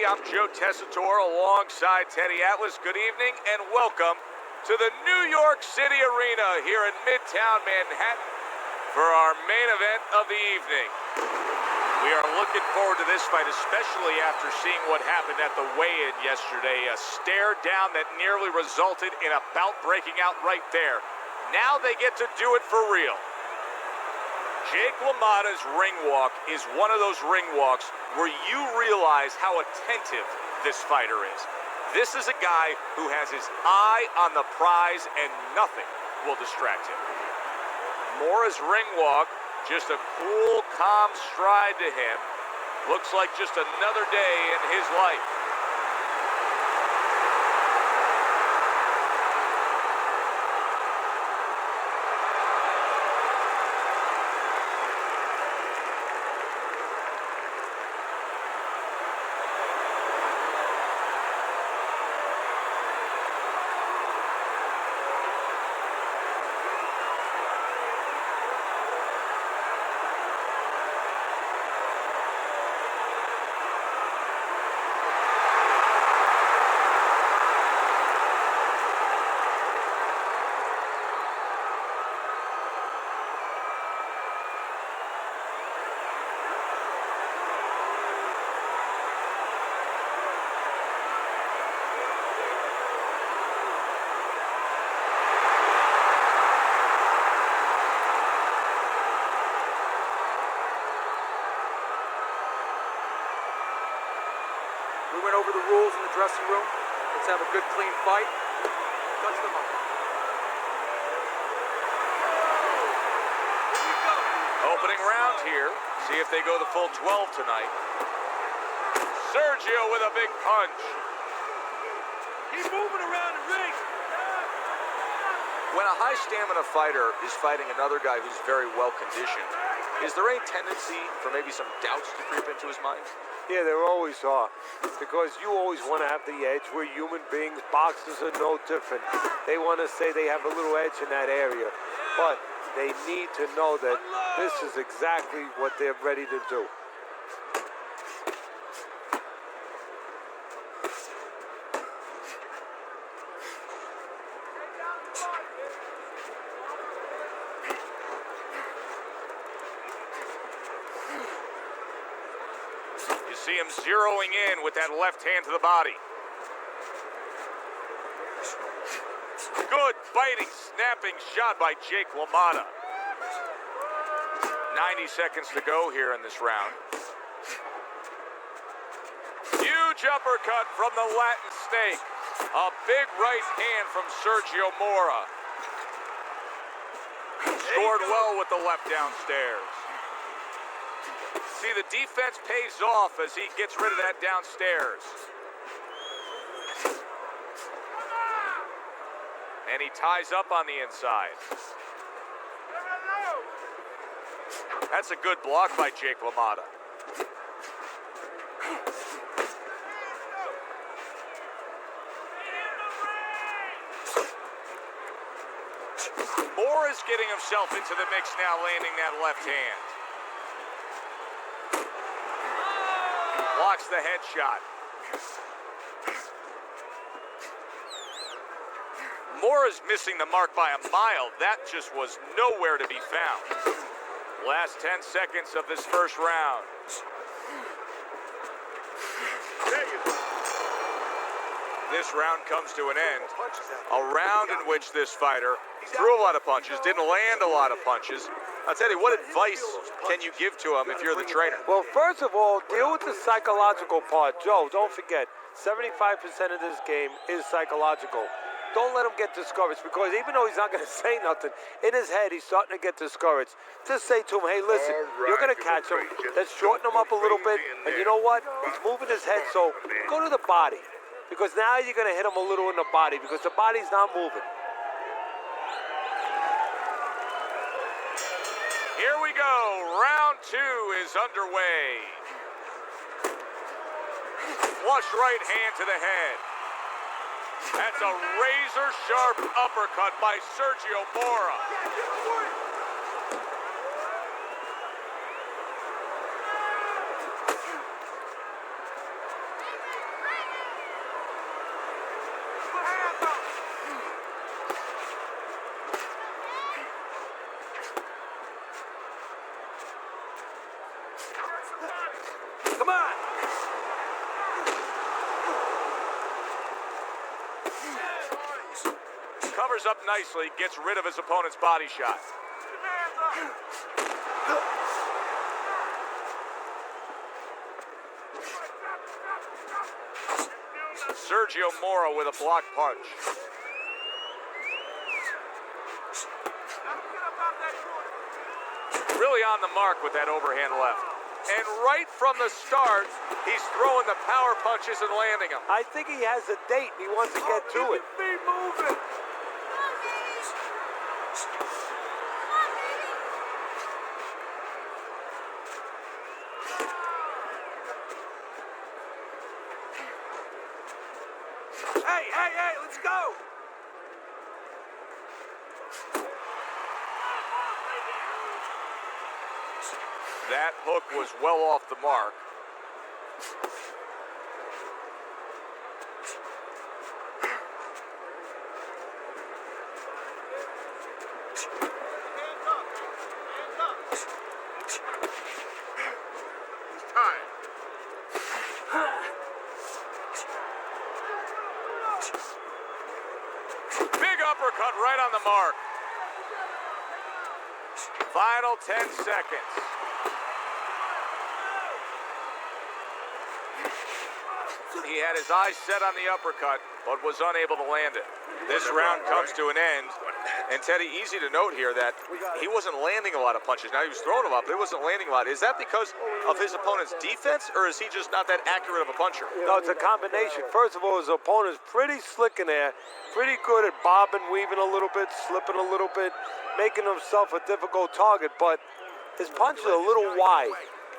everybody. I'm Joe Tessitore alongside Teddy Atlas. Good evening and welcome to the New York City Arena here in Midtown Manhattan for our main event of the evening. We are looking forward to this fight, especially after seeing what happened at the weigh-in yesterday. A stare down that nearly resulted in a bout breaking out right there. Now they get to do it for real. Jake LaMotta's ring walk is one of those ring walks where you realize how attentive this fighter is. This is a guy who has his eye on the prize and nothing will distract him. Mora's ring walk, just a cool, calm stride to him. Looks like just another day in his life. We went over the rules in the dressing room. Let's have a good, clean fight. Touch them up. Opening round here. See if they go the full 12 tonight. Sergio with a big punch. Keep moving around the ring. When a high stamina fighter is fighting another guy who's very well conditioned, is there any tendency for maybe some doubts to creep into his mind? Yeah, there always are. Because you always want to have the edge. We're human beings. Boxers are no different. They want to say they have a little edge in that area. But they need to know that this is exactly what they're ready to do. See him zeroing in with that left hand to the body. Good biting, snapping shot by Jake LaMotta. 90 seconds to go here in this round. Huge uppercut from the Latin Snake. A big right hand from Sergio Mora. Scored well with the left downstairs. See, the defense pays off as he gets rid of that downstairs. And he ties up on the inside. That's a good block by Jake LaMotta. Moore is getting himself into the mix now, landing that left hand. Blocks the headshot. Mora's missing the mark by a mile. That just was nowhere to be found. Last 10 seconds of this first round. This round comes to an end. A round in which this fighter threw a lot of punches, didn't land a lot of punches. I'll tell you, what advice can you give to him if you're the trainer? Well, first of all, deal with the psychological part. Joe, don't forget, 75% of this game is psychological. Don't let him get discouraged, because even though he's not going to say nothing, in his head he's starting to get discouraged. Just say to him, hey, listen, you're going to catch him. Let's shorten him up a little bit. And you know what? He's moving his head, so go to the body. Because now you're going to hit him a little in the body, because the body's not moving. Here we go. Round 2 is underway. Flush right hand to the head. That's a razor-sharp uppercut by Sergio Mora. Come on! Covers up nicely, gets rid of his opponent's body shot. Sergio Mora with a block punch. Really on the mark with that overhand left. And right from the start, he's throwing the power punches and landing them. I think he has a date and he wants to get to it. Be moving! Hey, let's go! That hook was well off the mark. Big uppercut right on the mark. Final 10 seconds. He had his eyes set on the uppercut, but was unable to land it. This round comes to an end. And Teddy, easy to note here that he wasn't landing a lot of punches. Now he was throwing them up, but he wasn't landing a lot. Is that because of his opponent's defense, or is he just not that accurate of a puncher? No, it's a combination. First of all, his opponent's pretty slick in there, pretty good at bobbing, weaving a little bit, slipping a little bit, making himself a difficult target, but his punch is a little wide.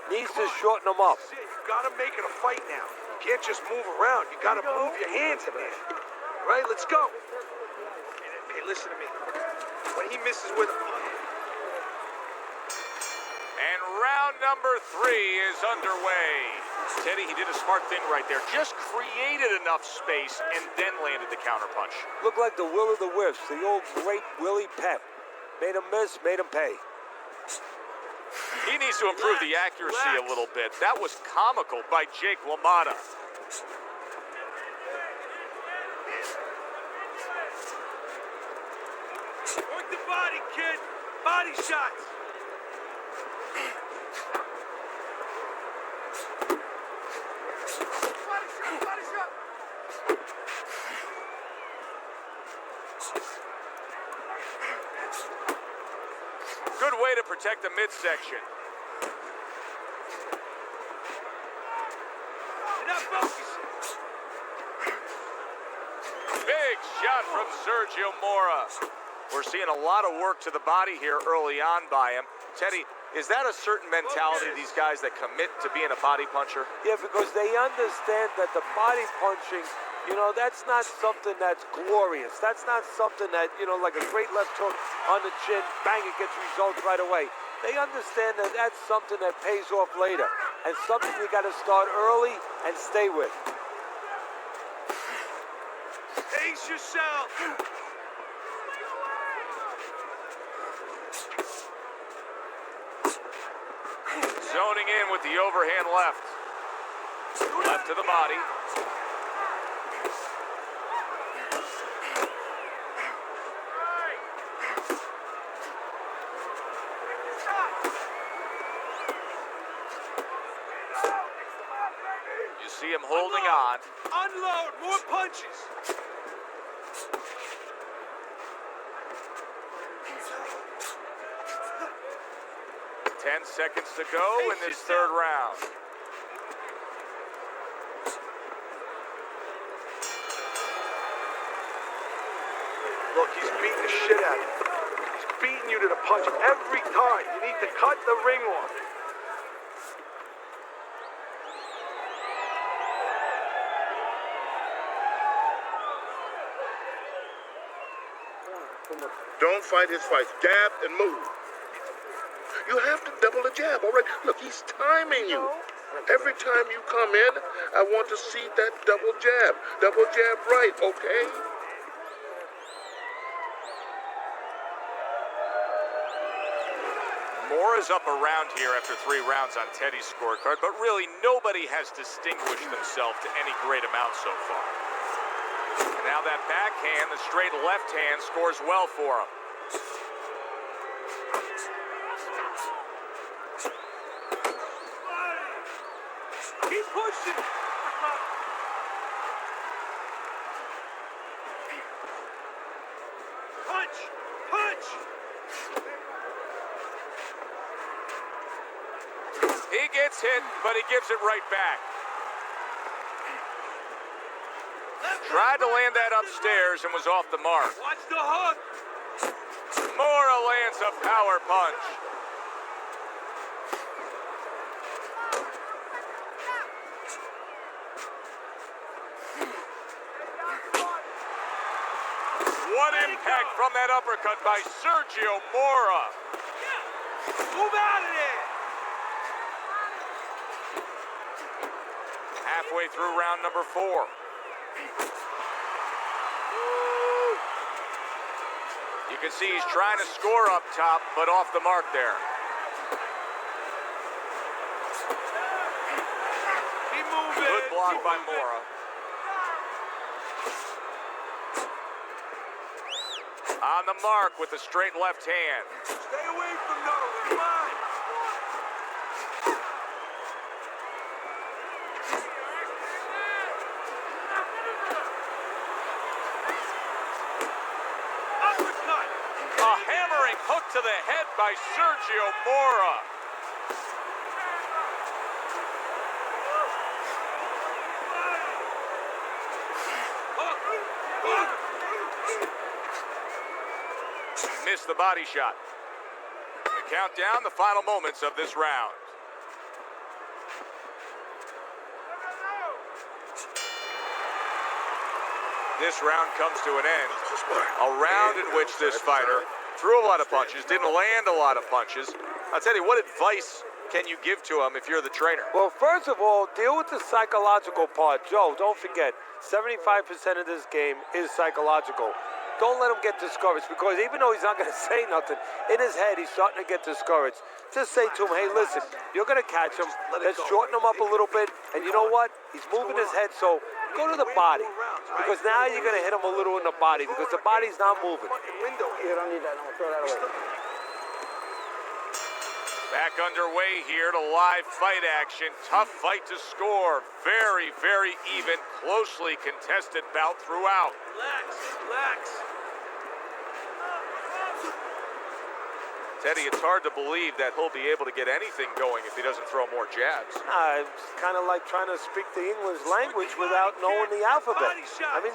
Needs to shorten them up. You gotta make it a fight now. You can't just move around. You gotta move your hands in there. All right, let's go. Hey, listen to me. When he misses with a punch. And round number 3 is underway. Teddy, he did a smart thing right there. Just created enough space and then landed the counterpunch. Looked like the will of the wisps, the old great Willie Pep. Made him miss, made him pay. He needs to improve the accuracy a little bit. That was comical by Jake LaMotta. Work the body, kid. Body shots. Body shot. Good way to protect the midsection. Enough focus. Big shot from Sergio Mora. We're seeing a lot of work to the body here early on by him. Teddy, is that a certain mentality of these guys that commit to being a body puncher? Yeah, because they understand that the body punching, you know, that's not something that's glorious. That's not something that, you know, like a great left hook on the chin, bang, it gets results right away. They understand that that's something that pays off later and something you got to start early and stay with. Pace yourself. Zoning in with the overhand left. Left to the body. You see him holding on. Unload. More punches. 10 seconds to go in this third round. Look, he's beating the shit out of you. He's beating you to the punch every time. You need to cut the ring off. Don't fight his fights. Jab and move. You have to double the jab, all right? Look, he's timing you. Every time you come in, I want to see that double jab. Double jab right, okay? Mora's up around here after 3 rounds on Teddy's scorecard, but really nobody has distinguished themselves to any great amount so far. And now that backhand, the straight left hand, scores well for him. Keep pushing. Punch! Punch! He gets hit, but he gives it right back. Tried to land that upstairs and was off the mark. Watch the hook! Mora lands a power punch. What impact from that uppercut by Sergio Mora. Move out of there! Halfway through round number 4. You can see he's trying to score up top, but off the mark there. Keep moving! Good block by Mora. On the mark with the straight left hand. Stay away from those! Come on! Uppercut! A hammering hook to the head by Sergio Mora. Missed the body shot. We count down the final moments of this round. This round comes to an end. A round in which this fighter threw a lot of punches, didn't land a lot of punches. I'll tell you, what advice can you give to him if you're the trainer? Well, first of all, deal with the psychological part. Joe, don't forget, 75% of this game is psychological. Don't let him get discouraged, because even though he's not going to say nothing, in his head he's starting to get discouraged. Just say to him, hey, listen, you're going to catch him. Let's shorten him up a little bit. And you know what? He's moving his head, so go to the body. Because now you're going to hit him a little in the body, because the body's not moving. You don't need that. I'm going to throw that away. Back underway here to live fight action. Tough fight to score. Very, very even, closely contested bout throughout. Relax, relax. Teddy, it's hard to believe that he'll be able to get anything going if he doesn't throw more jabs. It's kind of like trying to speak the English language without knowing the alphabet. I mean,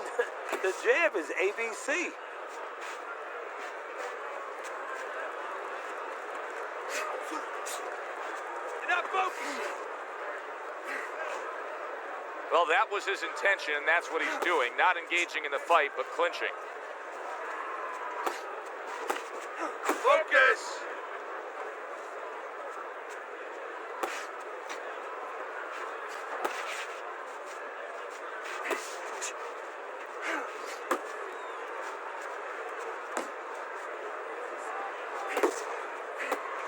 the jab is ABC. Well, that was his intention, and that's what he's doing. Not engaging in the fight, but clinching. Focus!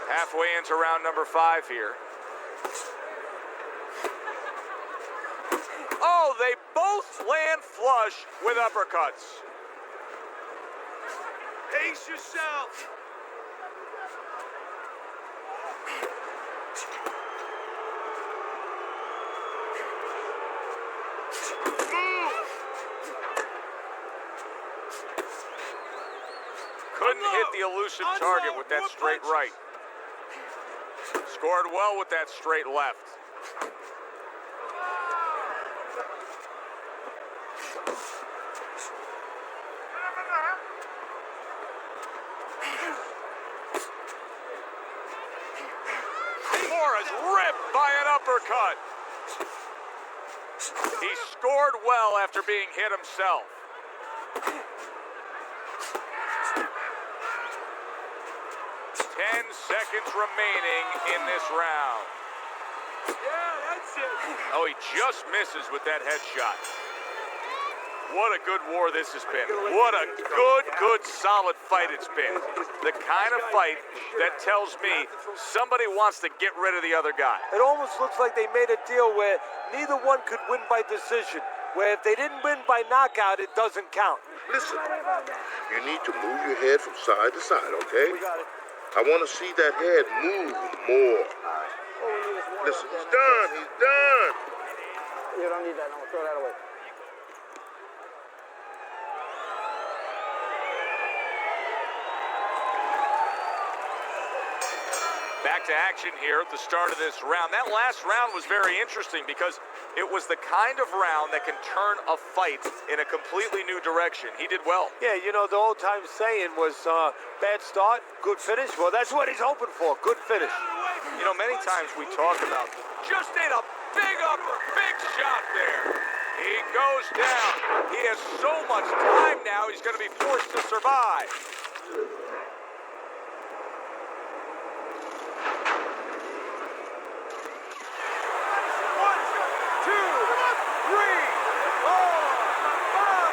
Halfway into round number 5 here. Oh, they both land flush with uppercuts. Pace yourself! Couldn't hit the elusive target with that straight right. Scored well with that straight left. Mora's ripped by an uppercut. He scored well after being hit himself. 10 seconds remaining in this round. Yeah, that's it. Oh, he just misses with that headshot. What a good war this has been. What a good, solid fight it's been. The kind of fight that tells me somebody wants to get rid of the other guy. It almost looks like they made a deal where neither one could win by decision, where if they didn't win by knockout, it doesn't count. Listen, you need to move your head from side to side, okay? We got it. I want to see that head move more. All we need is one. Listen, he's done. He's done. You don't need that. I'm gonna throw that away. Back to action here at the start of this round. That last round was very interesting because it was the kind of round that can turn a fight in a completely new direction. He did well. Yeah, you know, the old time saying was bad start, good finish. Well, that's what he's hoping for, good finish. You know, many times we talk about just ate a big upper, big shot there. He goes down. He has so much time now, he's going to be forced to survive.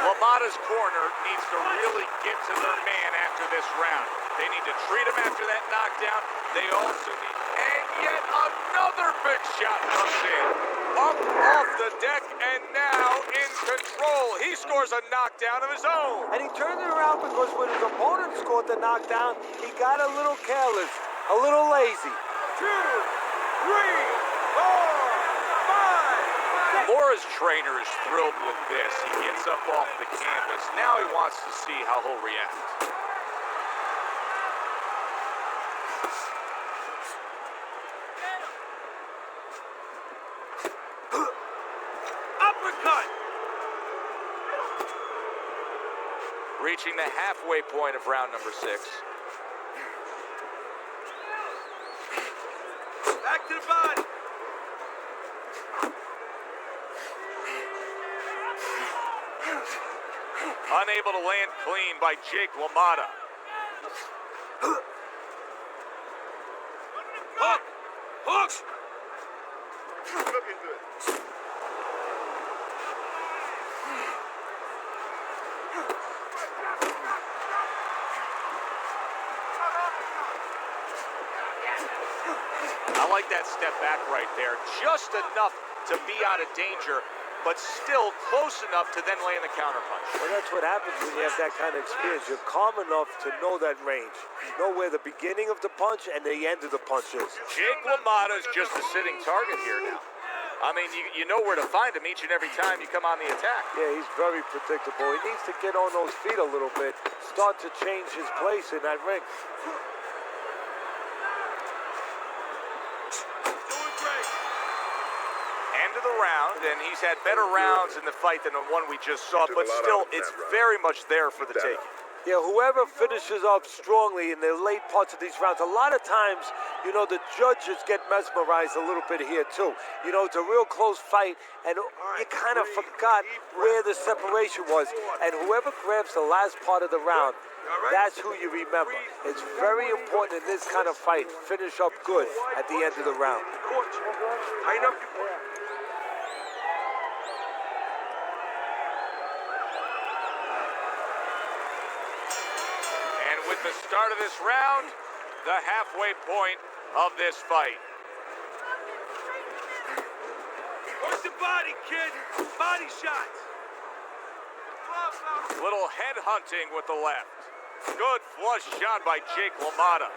Lamada's corner needs to really get to their man after this round. They need to treat him after that knockdown. They also need, and yet another big shot comes in. Up off the deck and now in control. He scores a knockdown of his own. And he turned it around because when his opponent scored the knockdown, he got a little careless, a little lazy. 2, 3, 4, 5. Mora's trainer is thrilled with this. He gets up off the canvas. Now he wants to see how he'll react. Uppercut! Reaching the halfway point of round number 6. Back to the body. Unable to land clean by Jake LaMotta. Hook! Hook! Looking good. I like that step back right there. Just enough to be out of danger, but still close enough to then land the counterpunch. Well, that's what happens when you have that kind of experience. You're calm enough to know that range. Know where the beginning of the punch and the end of the punch is. Jake LaMotta is just a sitting target here now. I mean, you know where to find him each and every time you come on the attack. Yeah, he's very predictable. He needs to get on those feet a little bit, start to change his place in that ring. End of the round, and he's had better rounds in the fight than the one we just saw, but still, it's very much there for the taking. Yeah, whoever finishes off strongly in the late parts of these rounds, a lot of times, you know, the judges get mesmerized a little bit here, too. You know, it's a real close fight, and you kind of forgot where the separation was. And whoever grabs the last part of the round, that's who you remember. It's very important in this kind of fight. Finish up good at the end of the round. Tighten up your... With the start of this round, the halfway point of this fight. Where's the body, kid? Body shots. Little head hunting with the left. Good flush shot by Jake LaMotta.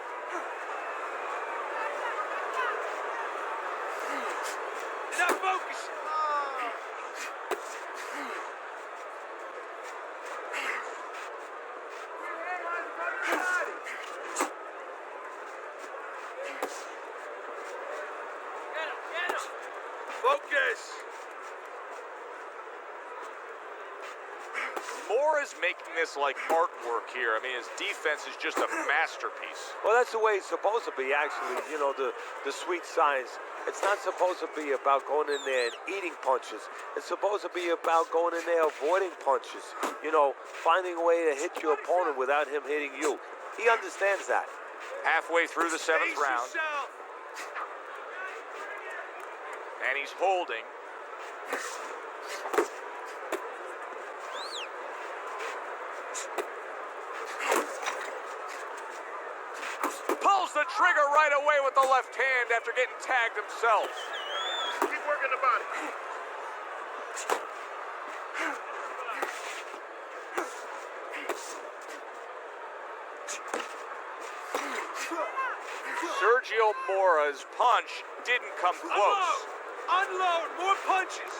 Not focusing. Focus! Moore is making this like artwork here. I mean, his defense is just a masterpiece. Well, that's the way it's supposed to be, actually. You know, the sweet science. It's not supposed to be about going in there and eating punches. It's supposed to be about going in there avoiding punches. You know, finding a way to hit your opponent without him hitting you. He understands that. Halfway through the 7th round. And he's holding. trigger right away with the left hand after getting tagged themselves. Keep working the body. Sergio Mora's punch didn't come close. Unload! More punches!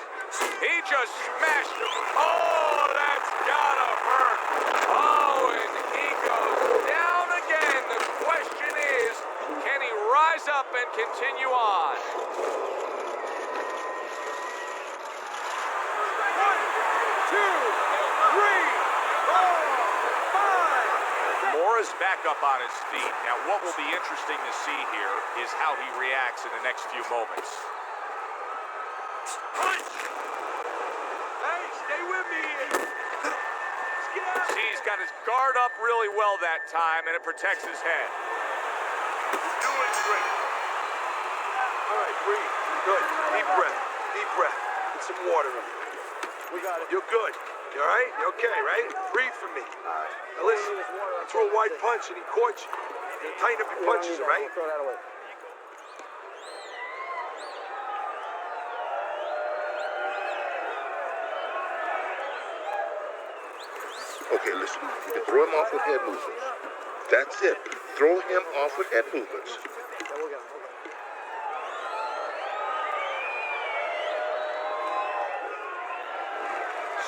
He just smashed him. Oh, that's gotta hurt. Oh, and he goes down again. The question is, can he rise up and continue on? 1, 2, 3, 4, 5. Mora's back up on his feet. Now, what will be interesting to see here is how he reacts in the next few moments. Punch! Hey, stay with me here. Let's get out. See, he's got his guard up really well that time, and it protects his head. You're doing great. All right, breathe. Good. Deep breath. Deep breath. Get some water in you. We got it. You're good. You all right? You okay, right? Breathe for me. All right. Now listen, I threw a wide punch and he caught you. You tighten up your punches, all right? Throw that away. Okay, listen. You can throw him off with head movements. That's it. Throw him off with head movements. Yeah, we'll get him.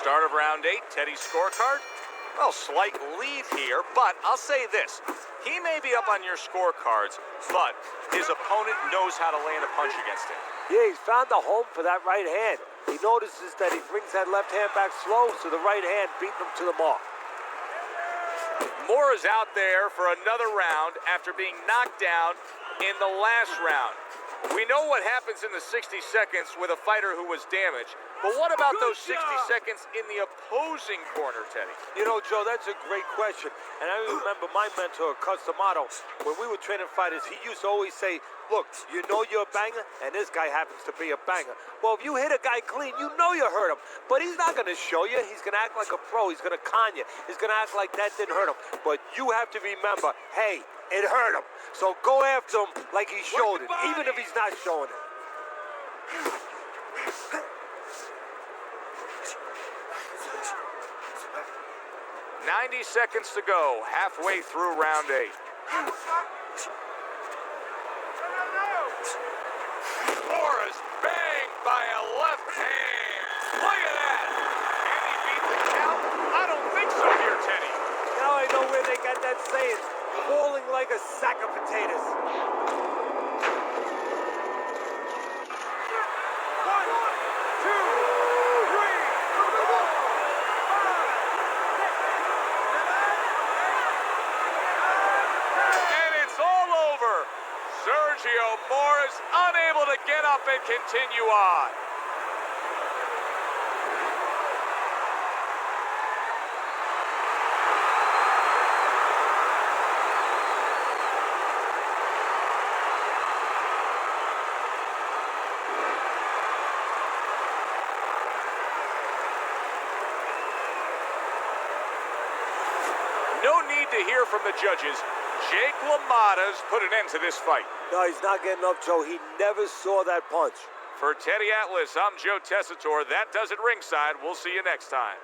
Start of round 8, Teddy's scorecard. Well, slight lead here, but I'll say this. He may be up on your scorecards, but his opponent knows how to land a punch against him. Yeah, he's found a home for that right hand. He notices that he brings that left hand back slow, so the right hand beating him to the mark. Mora's out there for another round after being knocked down in the last round. We know what happens in the 60 seconds with a fighter who was damaged, but what about those 60 seconds in the opposing corner, Teddy? You know, Joe, that's a great question. And I remember my mentor, Customato, when we were training fighters, he used to always say, look, you know you're a banger, and this guy happens to be a banger. Well, if you hit a guy clean, you know you hurt him. But he's not going to show you. He's going to act like a pro. He's going to con you. He's going to act like that didn't hurt him. But you have to remember, hey, it hurt him. So go after him like he showed it, even if he's not showing it. 90 seconds to go, halfway through round 8. Mora's banged by a left hand. Look at that. Can he beat the count? I don't think so here, Teddy. Now I know where they got that saying, falling like a sack of potatoes. 1, 2, 3, 4. And it's all over. Sergio Mora's unable to get up and continue on. No need to hear from the judges. Jake LaMotta's put an end to this fight. No, he's not getting up, Joe. He never saw that punch. For Teddy Atlas, I'm Joe Tessitore. That does it ringside. We'll see you next time.